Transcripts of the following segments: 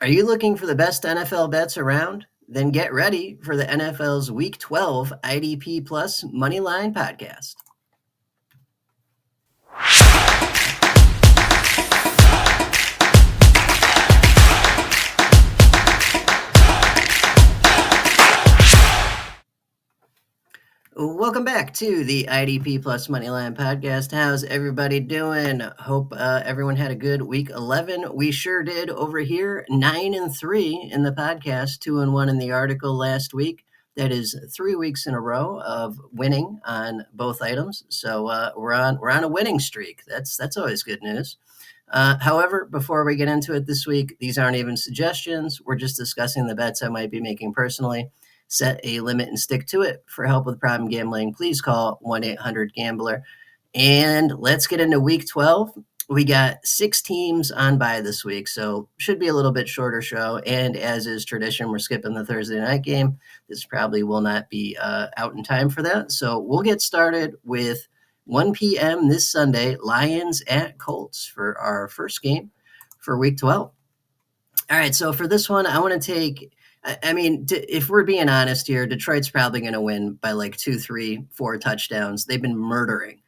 Are you looking for the best NFL bets around? Then get ready for the NFL's Week 12 IDP Plus Moneyline podcast. Welcome back to the IDP Plus Moneyline podcast. How's everybody doing? Hope everyone had a good week 11. We sure did over here. 9-3 in the podcast, 2-1 in the article last week. That is 3 weeks in a row of winning on both items. So we're on a winning streak. That's always good news. However, before we get into it this week, these aren't even suggestions. We're just discussing the bets I might be making personally. Set a limit and stick to it. For help with problem gambling, please call 1-800-GAMBLER. And let's get into Week 12. We got 6 teams on bye this week, so should be a little bit shorter show. And as is tradition, we're skipping the Thursday night game. This probably will not be out in time for that. So we'll get started with 1 p.m. this Sunday, Lions at Colts for our first game for Week 12. All right, so for this one, I want to take – I mean, if we're being honest here, Detroit's probably going to win by like 2, 3, 4 touchdowns. They've been murdering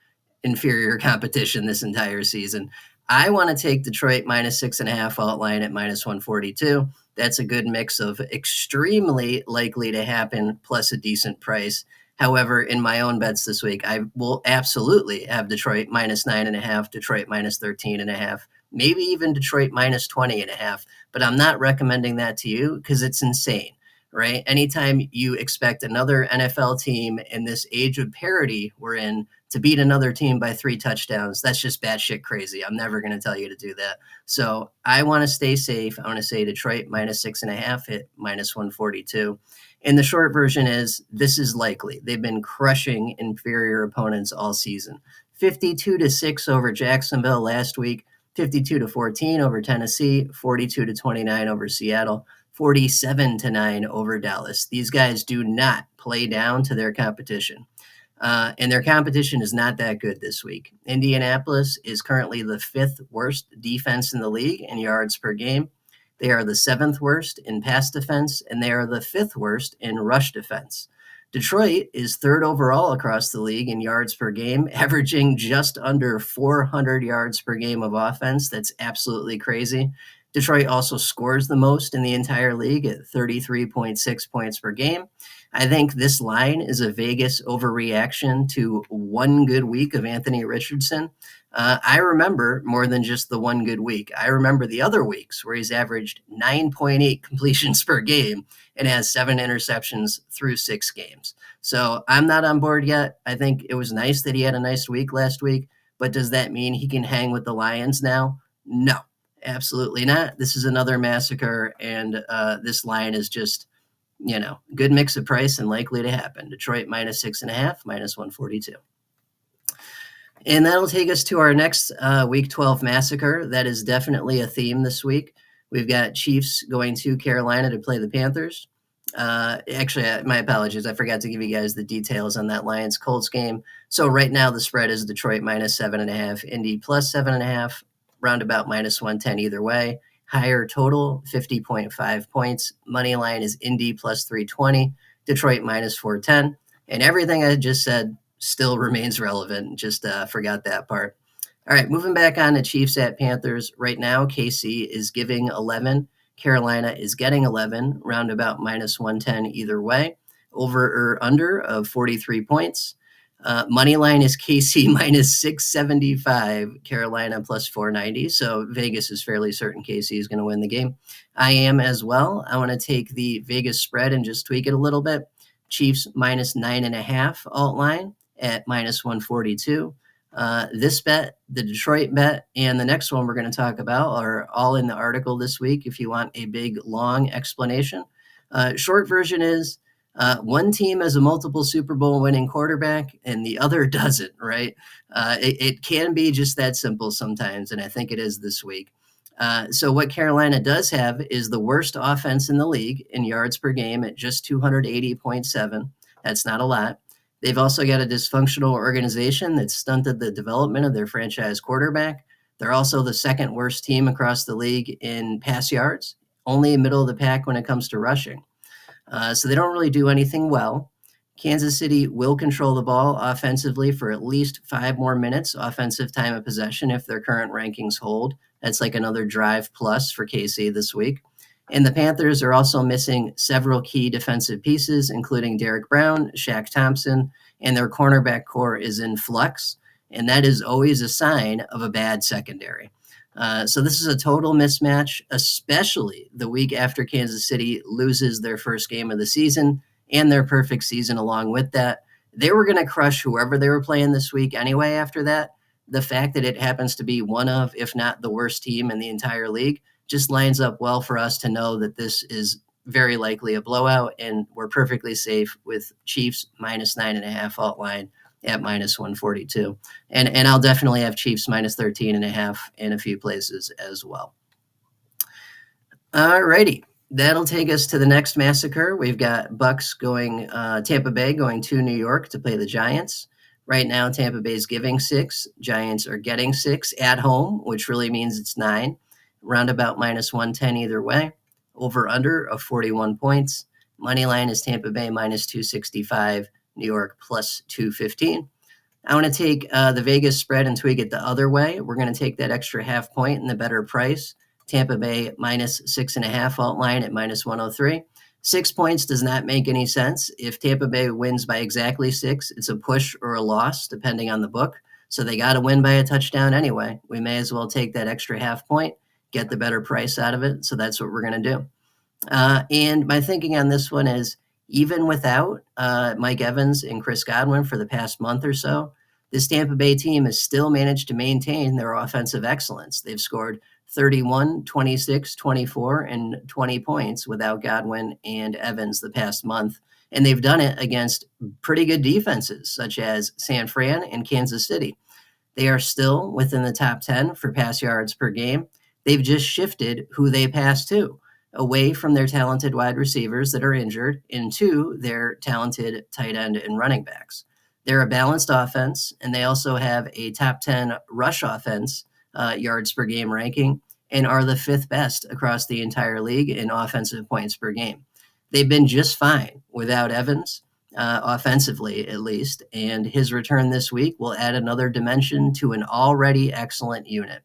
inferior competition this entire season. I want to take Detroit minus 6.5 alt line at minus 142. That's a good mix of extremely likely to happen plus a decent price. However, in my own bets this week, I will absolutely have Detroit minus 9.5, Detroit minus 13.5, maybe even Detroit minus 20.5. But I'm not recommending that to you because it's insane, right? Anytime you expect another NFL team in this age of parity we're in to beat another team by 3 touchdowns, that's just batshit crazy. I'm never going to tell you to do that. So I want to stay safe. I want to say Detroit minus 6.5 at minus 142. And the short version is this is likely. They've been crushing inferior opponents all season. 52-6 over Jacksonville last week. 52-14 over Tennessee, 42-29 over Seattle, 47-9 over Dallas. These guys do not play down to their competition. And their competition is not that good this week. Indianapolis is currently the 5th worst defense in the league in yards per game. They are the 7th worst in pass defense, and they are the 5th worst in rush defense. Detroit is 3rd overall across the league in yards per game, averaging just under 400 yards per game of offense. That's absolutely crazy. Detroit also scores the most in the entire league at 33.6 points per game. I think this line is a Vegas overreaction to one good week of Anthony Richardson. I remember more than just the one good week. I remember the other weeks where he's averaged 9.8 completions per game and has 7 interceptions through 6 games. So I'm not on board yet. I think it was nice that he had a nice week last week, but does that mean he can hang with the Lions now? No, absolutely not. This is another massacre, and this line is just, good mix of price and likely to happen. Detroit minus 6.5, minus 142. And that'll take us to our next Week 12 massacre. That is definitely a theme this week. We've got Chiefs going to Carolina to play the Panthers. Actually, my apologies. I forgot to give you guys the details on that Lions-Colts game. So right now the spread is Detroit minus 7.5, Indy plus 7.5, roundabout minus 110 either way. Higher total, 50.5 points. Money line is Indy plus 320, Detroit minus 410. And everything I just said still remains relevant. Just forgot that part. All right, moving back on to Chiefs at Panthers. Right now, KC is giving 11. Carolina is getting 11, roundabout minus 110 either way. Over or under of 43 points. Money line is KC minus 675, Carolina plus 490. So Vegas is fairly certain KC is going to win the game. I am as well. I want to take the Vegas spread and just tweak it a little bit. Chiefs minus 9.5 alt line at minus 142. This bet, the Detroit bet, and the next one we're going to talk about are all in the article this week if you want a big, long explanation. Short version is one team has a multiple Super Bowl winning quarterback and the other doesn't, right? It can be just that simple sometimes, and I think it is this week. So what Carolina does have is the worst offense in the league in yards per game at just 280.7. That's not a lot. They've also got a dysfunctional organization that stunted the development of their franchise quarterback. They're also the second worst team across the league in pass yards, only middle of the pack when it comes to rushing. So they don't really do anything well. Kansas City will control the ball offensively for at least 5 more minutes offensive time of possession if their current rankings hold. That's like another drive plus for KC this week. And the Panthers are also missing several key defensive pieces, including Derek Brown, Shaq Thompson, and their cornerback core is in flux. And that is always a sign of a bad secondary. So this is a total mismatch, especially the week after Kansas City loses their first game of the season and their perfect season along with that. They were going to crush whoever they were playing this week anyway after that. The fact that it happens to be one of, if not the worst team in the entire league, just lines up well for us to know that this is very likely a blowout, and we're perfectly safe with Chiefs minus 9.5 alt line at minus 142. And I'll definitely have Chiefs minus 13.5 in a few places as well. All righty. That'll take us to the next massacre. We've got Bucks going, Tampa Bay going to New York to play the Giants. Right now, Tampa Bay's giving 6. Giants are getting 6 at home, which really means it's 9. Roundabout minus 110 either way. Over under of 41 points. Money line is Tampa Bay minus 265. New York plus 215. I want to take the Vegas spread and tweak it the other way. We're going to take that extra half point and the better price. Tampa Bay minus 6.5 alt line at minus 103. 6 points does not make any sense. If Tampa Bay wins by exactly 6, it's a push or a loss, depending on the book. So they got to win by a touchdown anyway. We may as well take that extra half point, get the better price out of it. So that's what we're going to do. And my thinking on this one is, even without Mike Evans and Chris Godwin for the past month or so, this Tampa Bay team has still managed to maintain their offensive excellence. They've scored 31, 26, 24, and 20 points without Godwin and Evans the past month. And they've done it against pretty good defenses, such as San Fran and Kansas City. They are still within the top 10 for pass yards per game. They've just shifted who they pass to, away from their talented wide receivers that are injured into their talented tight end and running backs. They're a balanced offense, and they also have a top 10 rush offense yards per game ranking, and are the 5th best across the entire league in offensive points per game. They've been just fine without Evans, offensively at least, and his return this week will add another dimension to an already excellent unit.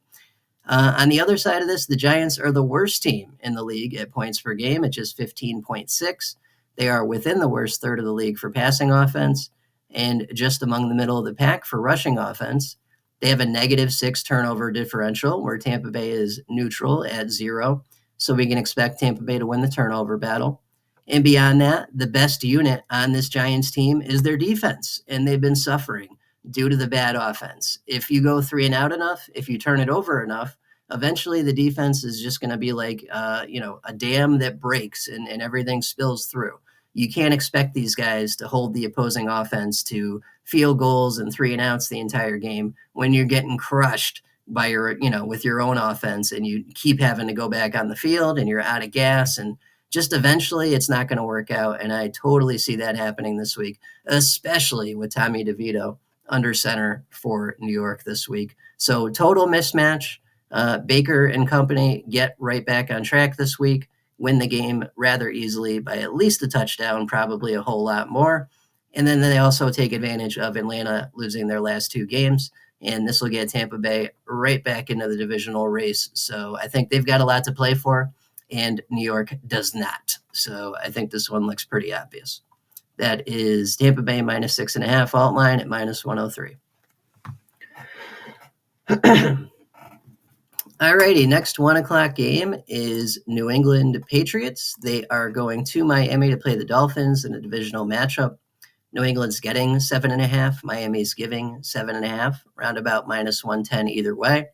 On the other side of this, the Giants are the worst team in the league at points per game at just 15.6. They are within the worst third of the league for passing offense and just among the middle of the pack for rushing offense. They have a -6 turnover differential, where Tampa Bay is neutral at 0. So we can expect Tampa Bay to win the turnover battle. And beyond that, the best unit on this Giants team is their defense, and they've been suffering due to the bad offense. If you go 3 and out enough, if you turn it over enough, eventually the defense is just going to be like, a dam that breaks and everything spills through. You can't expect these guys to hold the opposing offense to field goals and 3 and outs the entire game when you're getting crushed by with your own offense, and you keep having to go back on the field and you're out of gas, and just eventually it's not going to work out. And I totally see that happening this week, especially with Tommy DeVito under center for New York this week. So total mismatch. Baker and company get right back on track this week, win the game rather easily by at least a touchdown, probably a whole lot more. And then they also take advantage of Atlanta losing their last 2 games, and this will get Tampa Bay right back into the divisional race. So I think they've got a lot to play for, and New York does not. So I think this one looks pretty obvious. That is Tampa Bay minus 6.5 alt line at minus 103. All righty, next 1 o'clock game is New England Patriots. They are going to Miami to play the Dolphins in a divisional matchup. New England's getting 7.5. Miami's giving 7.5, roundabout minus 110 either way.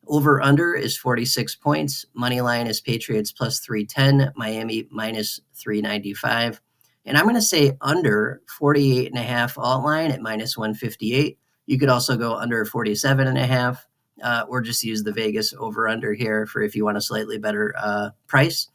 Over under is 46 points. Money line is Patriots plus 310, Miami minus 395. And I'm going to say under 48.5 alt line at minus 158. You could also go under 47.5. Or just use the Vegas over-under here for if you want a slightly better price.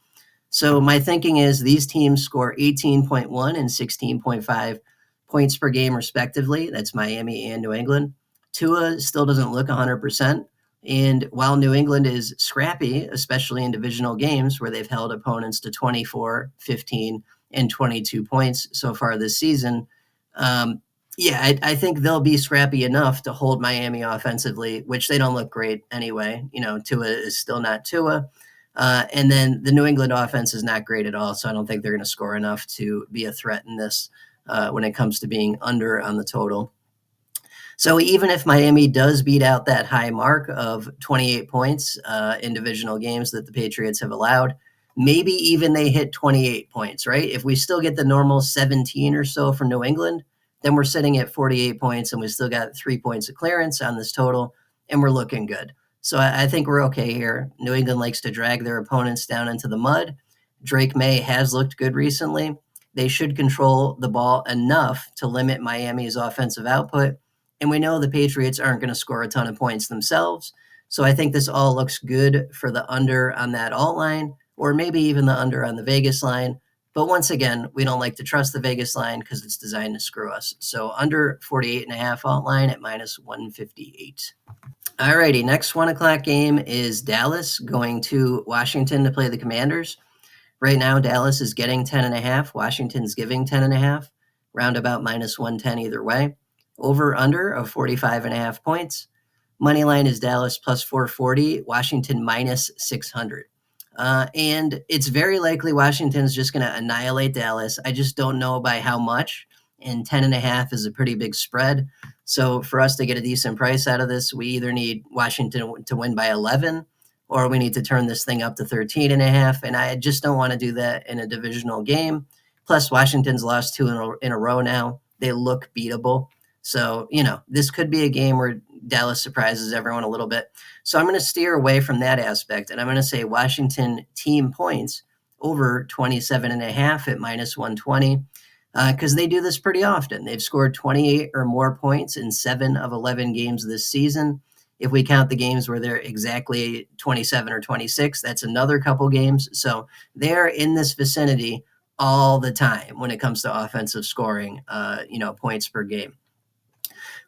So my thinking is these teams score 18.1 and 16.5 points per game respectively. That's Miami and New England. Tua still doesn't look 100%. And while New England is scrappy, especially in divisional games where they've held opponents to 24, 15, and 22 points so far this season, I think they'll be scrappy enough to hold Miami offensively, which they don't look great anyway. Tua is still not Tua. And then the New England offense is not great at all, so I don't think they're going to score enough to be a threat in this when it comes to being under on the total. So even if Miami does beat out that high mark of 28 points in divisional games that the Patriots have allowed, maybe even they hit 28 points, right? If we still get the normal 17 or so from New England, then we're sitting at 48 points and we still got 3 points of clearance on this total, and we're looking good. So I think we're okay here. New England likes to drag their opponents down into the mud. Drake May has looked good recently. They should control the ball enough to limit Miami's offensive output. And we know the Patriots aren't going to score a ton of points themselves. So I think this all looks good for the under on that alt line, or maybe even the under on the Vegas line. But once again, we don't like to trust the Vegas line because it's designed to screw us. So under 48.5 alt line at minus 158. All righty, next 1 o'clock game is Dallas going to Washington to play the Commanders. Right now, Dallas is getting 10.5. Washington's giving 10.5. Roundabout minus 110 either way. Over under of 45.5 points. Moneyline is Dallas plus 440. Washington minus 600. And it's very likely Washington's just going to annihilate Dallas. I just don't know by how much. And 10.5 is a pretty big spread. So for us to get a decent price out of this, we either need Washington to win by 11, or we need to turn this thing up to 13.5. And I just don't want to do that in a divisional game. Plus, Washington's lost 2 in a row now. They look beatable. So, this could be a game where Dallas surprises everyone a little bit. So I'm going to steer away from that aspect, and I'm going to say Washington team points over 27.5 at minus 120 because they do this pretty often. They've scored 28 or more points in 7 of 11 games this season. If we count the games where they're exactly 27 or 26, that's another couple games. So they're in this vicinity all the time when it comes to offensive scoring, points per game.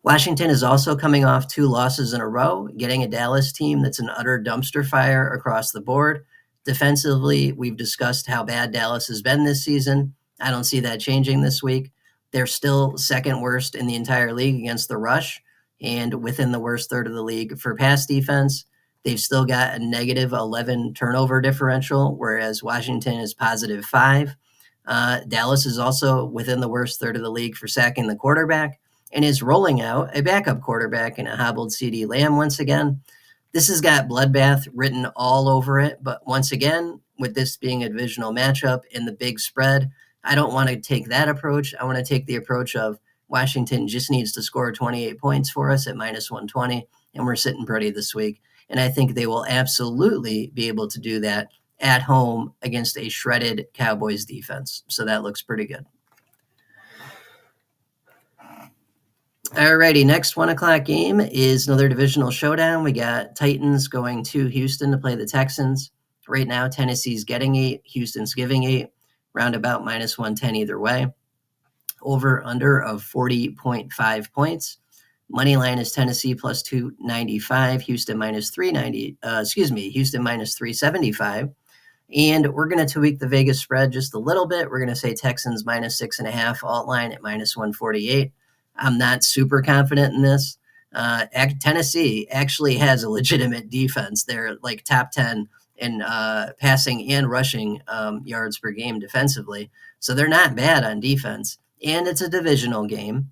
Washington is also coming off 2 losses in a row, getting a Dallas team that's an utter dumpster fire across the board. Defensively, we've discussed how bad Dallas has been this season. I don't see that changing this week. They're still second worst in the entire league against the rush and within the worst third of the league for pass defense. They've still got a negative 11 turnover differential, whereas Washington is positive 5. Dallas is also within the worst third of the league for sacking the quarterback, and is rolling out a backup quarterback in a hobbled CeeDee Lamb once again. This has got bloodbath written all over it, but once again, with this being a divisional matchup and the big spread, I don't want to take that approach. I want to take the approach of Washington just needs to score 28 points for us at minus 120, and we're sitting pretty this week. And I think they will absolutely be able to do that at home against a shredded Cowboys defense. So that looks pretty good. Alrighty, next 1 o'clock game is another divisional showdown. We got Titans going to Houston to play the Texans. Right now, Tennessee's getting 8, Houston's giving 8, roundabout minus 110 either way. Over under of 40.5 points. Money line is Tennessee plus 295, Houston minus 390. Houston minus 375. And we're going to tweak the Vegas spread just a little bit. We're going to say Texans minus 6.5, alt line at minus 148. I'm not super confident in this. Tennessee actually has a legitimate defense. They're like top 10 in passing and rushing yards per game defensively. So they're not bad on defense. And it's a divisional game,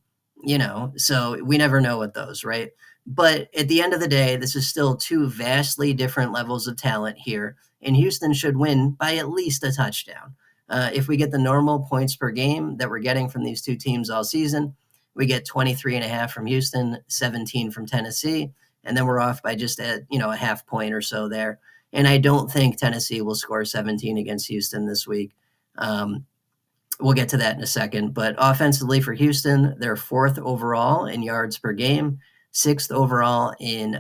so we never know with those, right? But at the end of the day, this is still 2 vastly different levels of talent here. And Houston should win by at least a touchdown. If we get the normal points per game that we're getting from these 2 teams all season, we get 23.5 from Houston, 17 from Tennessee, and then we're off by just a half point or so there. And I don't think Tennessee will score 17 against Houston this week. We'll get to that in a second. But offensively for Houston, they're 4th overall in yards per game, 6th overall in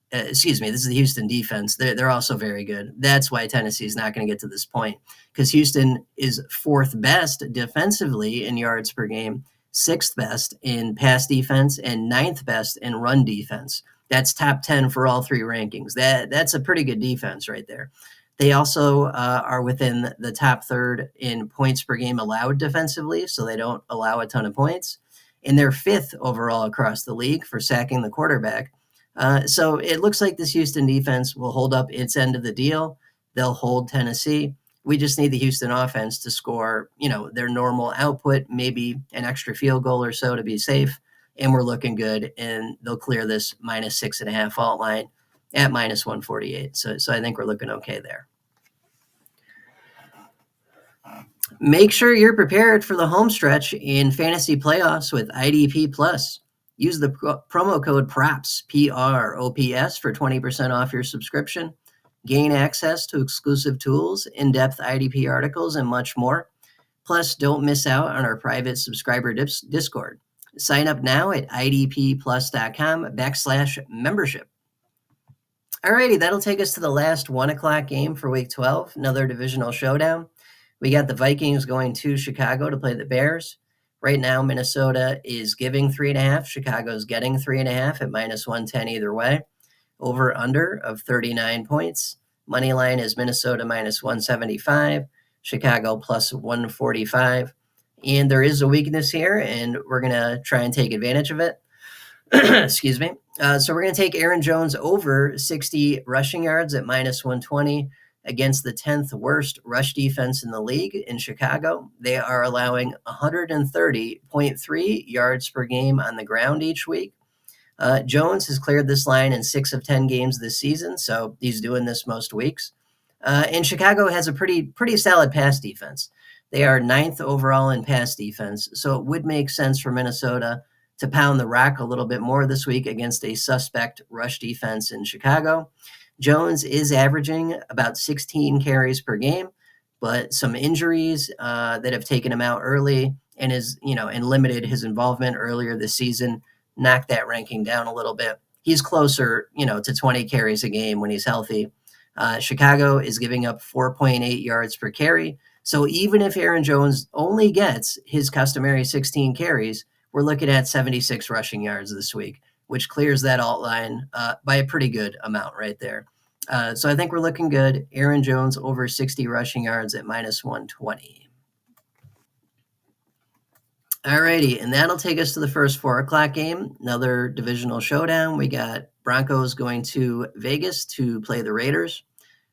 this is the Houston defense. They're also very good. That's why Tennessee is not going to get to this point, because Houston is 4th best defensively in yards per game, 6th best in pass defense, and 9th best in run defense. That's top 10 for all three rankings. That's a pretty good defense right there. They also are within the top third in points per game allowed defensively, so they don't allow a ton of points. And they're fifth overall across the league for sacking the quarterback. So it looks like this Houston defense will hold up its end of the deal. They'll hold Tennessee. We just need the Houston offense to score, their normal output, maybe an extra field goal or so to be safe. And we're looking good, and they'll clear this -6.5 alt line at -148. So I think we're looking okay there. Make sure you're prepared for the home stretch in fantasy playoffs with IDP Plus. Use the promo code PROPS, PROPS, for 20% off your subscription. Gain access to exclusive tools, in-depth IDP articles, and much more. Plus, don't miss out on our private subscriber Discord. Sign up now at idpplus.com/membership. Alrighty, that'll take us to the last 1 o'clock game for Week 12, another divisional showdown. We got the Vikings going to Chicago to play the Bears. Right now, Minnesota is giving 3.5. Chicago's getting 3.5 at -110 either way. Over under of 39 points. Money line is Minnesota -175. Chicago +145. And there is a weakness here, and we're going to try and take advantage of it. Excuse me. So we're going to take Aaron Jones over 60 rushing yards at -120 against the 10th worst rush defense in the league in Chicago. They are allowing 130.3 yards per game on the ground each week. Jones has cleared this line in 6 of 10 games this season, so he's doing this most weeks. And Chicago has a pretty solid pass defense. They are 9th overall in pass defense, so it would make sense for Minnesota to pound the rock a little bit more this week against a suspect rush defense in Chicago. Jones is averaging about 16 carries per game, but some injuries that have taken him out early and and limited his involvement earlier this season knocked that ranking down a little bit. He's closer, to 20 carries a game when he's healthy. Chicago is giving up 4.8 yards per carry. So even if Aaron Jones only gets his customary 16 carries, we're looking at 76 rushing yards this week, which clears that alt line by a pretty good amount right there. So I think we're looking good. Aaron Jones over 60 rushing yards at -120. Alrighty, and that'll take us to the first 4 o'clock game, another divisional showdown. We got Broncos going to Vegas to play the Raiders.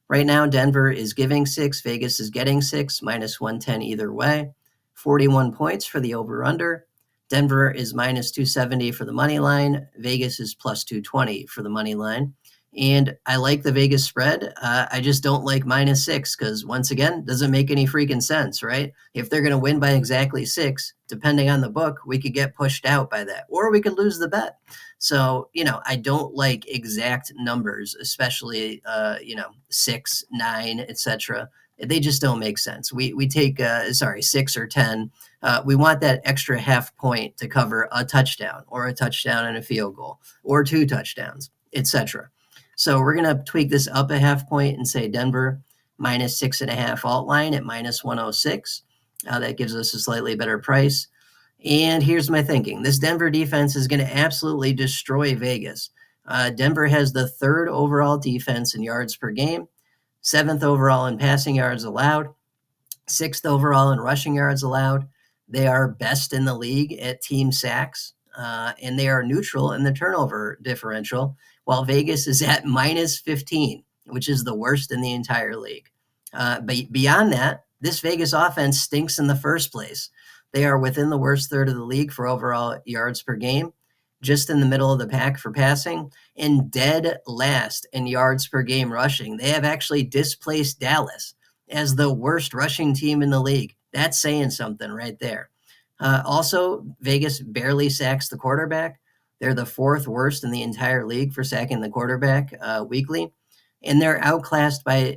Right now, Denver is giving 6, Vegas is getting 6, -110 either way. 41 points for the over-under. Denver is -270 for the money line. Vegas is +220 for the money line. And I like the Vegas spread. I just don't like -6 because, once again, doesn't make any freaking sense, right? If they're going to win by exactly 6, depending on the book, we could get pushed out by that, or we could lose the bet. So, I don't like exact numbers, especially, 6, 9, etc. They just don't make sense. We take 6 or 10. We want that extra half point to cover a touchdown or a touchdown and a field goal or 2 touchdowns, etc. So we're going to tweak this up a half point and say Denver -6.5 alt line at -106. That gives us a slightly better price. And here's my thinking. This Denver defense is going to absolutely destroy Vegas. Denver has the 3rd overall defense in yards per game, 7th overall in passing yards allowed, 6th overall in rushing yards allowed. They are best in the league at team sacks, and they are neutral in the turnover differential, while Vegas is at -15, which is the worst in the entire league. But beyond that, this Vegas offense stinks in the first place. They are within the worst third of the league for overall yards per game, just in the middle of the pack for passing, and dead last in yards per game rushing. They have actually displaced Dallas as the worst rushing team in the league. That's saying something right there. Also, Vegas barely sacks the quarterback. They're the 4th worst in the entire league for sacking the quarterback weekly. And they're outclassed by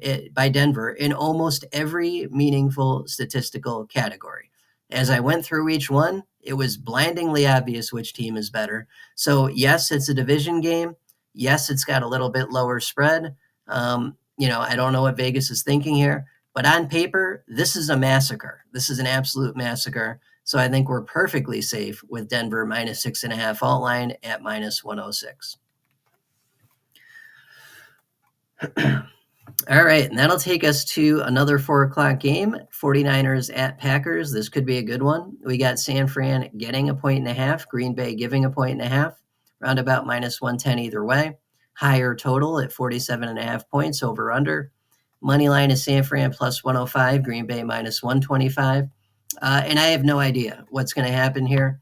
Denver in almost every meaningful statistical category. As I went through each one, it was blindingly obvious which team is better. So, yes, it's a division game. Yes, it's got a little bit lower spread. I don't know what Vegas is thinking here. But on paper, this is a massacre. This is an absolute massacre. So I think we're perfectly safe with Denver -6.5 alt line at -106. All right, and that'll take us to another 4 o'clock game, 49ers at Packers. This could be a good one. We got San Fran getting a 1.5, Green Bay giving a 1.5, roundabout -110 either way. Higher total at 47.5 points, over under. Money line is San Fran +105, Green Bay -125. And I have no idea what's going to happen here.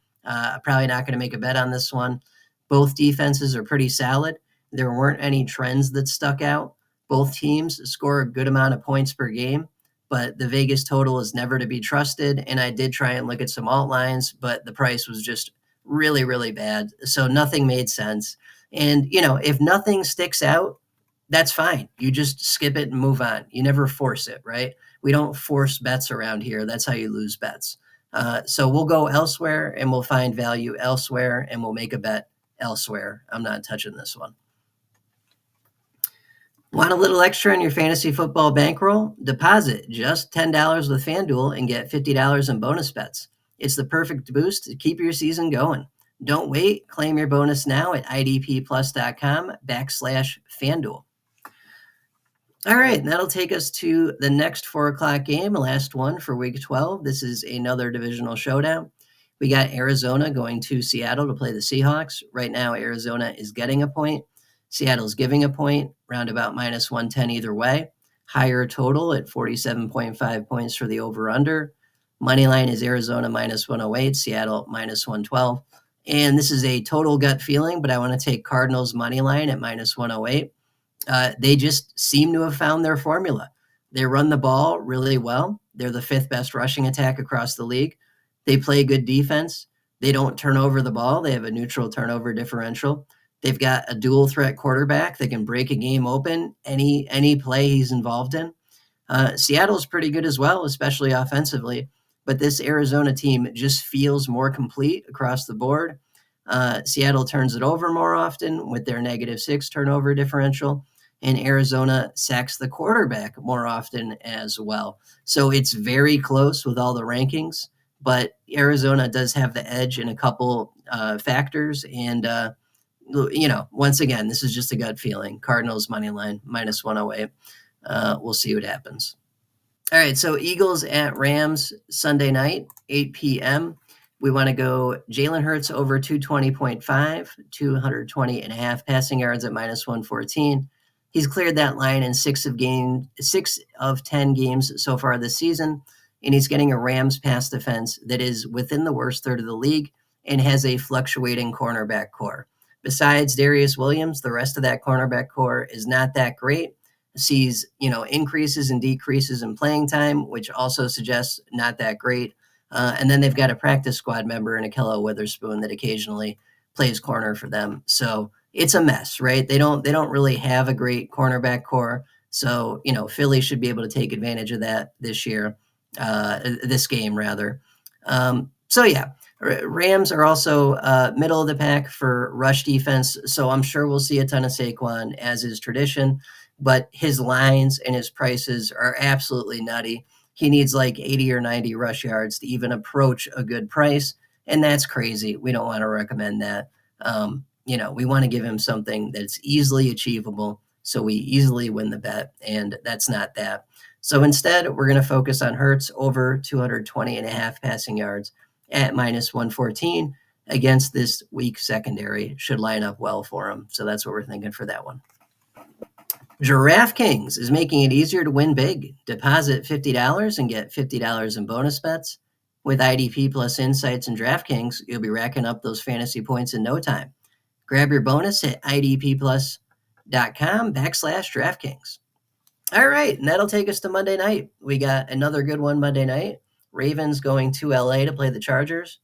Probably not going to make a bet on this one. Both defenses are pretty solid. There weren't any trends that stuck out. Both teams score a good amount of points per game, but the Vegas total is never to be trusted. And I did try and look at some alt lines, but the price was just really, really bad. So nothing made sense. And, if nothing sticks out, that's fine. You just skip it and move on. You never force it, right? We don't force bets around here. That's how you lose bets. So we'll go elsewhere and we'll find value elsewhere and we'll make a bet elsewhere. I'm not touching this one. Want a little extra on your fantasy football bankroll? Deposit just $10 with FanDuel and get $50 in bonus bets. It's the perfect boost to keep your season going. Don't wait. Claim your bonus now at idpplus.com/FanDuel. All right, and that'll take us to the next 4 o'clock game, last one for Week 12. This is another divisional showdown. We got Arizona going to Seattle to play the Seahawks. Right now, Arizona is getting a point. Seattle's giving a point, roundabout -110 either way. Higher total at 47.5 points for the over-under. Money line is Arizona -108, Seattle -112. And this is a total gut feeling, but I want to take Cardinals money line at -108. They just seem to have found their formula. They run the ball really well. They're the 5th best rushing attack across the league. They play good defense. They don't turn over the ball. They have a neutral turnover differential. They've got a dual threat quarterback that can break a game open any play he's involved in. Seattle's pretty good as well, especially offensively. But this Arizona team just feels more complete across the board. Seattle turns it over more often with their -6 turnover differential, and Arizona sacks the quarterback more often as well. So it's very close with all the rankings, but Arizona does have the edge in a couple factors. And, once again, this is just a gut feeling. Cardinals money line, -108. We'll see what happens. All right, so Eagles at Rams Sunday night, 8 p.m. We want to go Jalen Hurts over 220.5, 220.5 passing yards at -114. He's cleared that line in 6 of 10 games so far this season, and he's getting a Rams pass defense that is within the worst third of the league and has a fluctuating cornerback core. Besides Darius Williams, the rest of that cornerback core is not that great. Sees, increases and decreases in playing time, which also suggests not that great. And then they've got a practice squad member in Ahkello Witherspoon that occasionally plays corner for them. So it's a mess, right? They don't really have a great cornerback core. So, Philly should be able to take advantage of that this game rather. So yeah, Rams are also middle of the pack for rush defense. So I'm sure we'll see a ton of Saquon, as is tradition, but his lines and his prices are absolutely nutty. He needs like 80 or 90 rush yards to even approach a good price, and that's crazy. We don't want to recommend that. We want to give him something that's easily achievable so we easily win the bet, and that's not that. So instead, we're going to focus on Hurts over 220.5 passing yards at -114 against this weak secondary. Should line up well for him. So that's what we're thinking for that one. DraftKings is making it easier to win big. Deposit $50 and get $50 in bonus bets. With IDP plus insights and DraftKings, you'll be racking up those fantasy points in no time. Grab your bonus at idpplus.com/DraftKings. All right, and that'll take us to Monday night. We got another good one Monday night. Ravens going to LA to play the Chargers.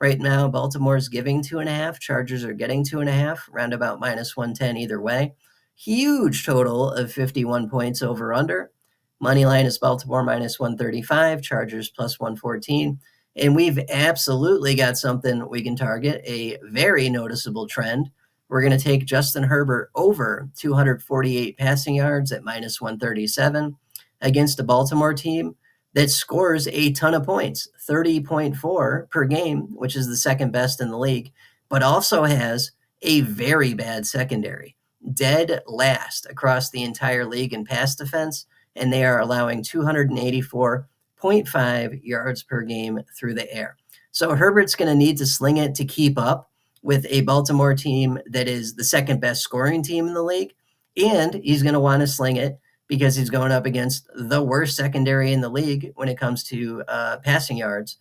Right now, Baltimore's giving 2.5. Chargers are getting 2.5, roundabout -110 either way. Huge total of 51 points over under. Money line is Baltimore -135, Chargers +114. And we've absolutely got something we can target, a very noticeable trend. We're going to take Justin Herbert over 248 passing yards at -137 against a Baltimore team that scores a ton of points, 30.4 per game, which is the second best in the league, but also has a very bad secondary. dead last across the entire league in pass defense, and they are allowing 284.5 yards per game through the air. So Herbert's going to need to sling it to keep up with a Baltimore team that is the second best scoring team in the league, and he's going to want to sling it because he's going up against the worst secondary in the league when it comes to passing yards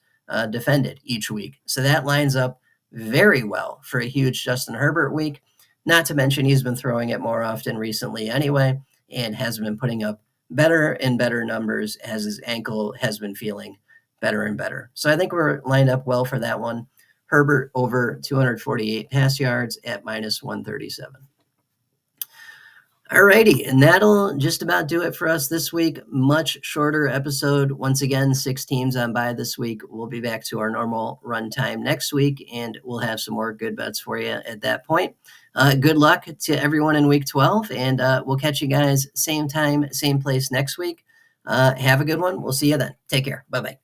defended each week. So that lines up very well for a huge Justin Herbert week. Not to mention he's been throwing it more often recently anyway, and has been putting up better and better numbers as his ankle has been feeling better and better. So I think we're lined up well for that one. Herbert over 248 pass yards at minus 137. All righty, and that'll just about do it for us this week. Much shorter episode. Once again, 6 teams on bye this week. We'll be back to our normal run time next week, and we'll have some more good bets for you at that point. Good luck to everyone in week 12, and we'll catch you guys same time, same place next week. Have a good one. We'll see you then. Take care. Bye-bye.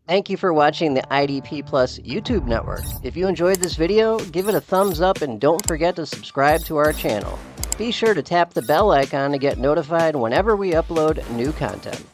Thank you for watching the IDP Plus YouTube network. If you enjoyed this video, give it a thumbs up and don't forget to subscribe to our channel. Be sure to tap the bell icon to get notified whenever we upload new content.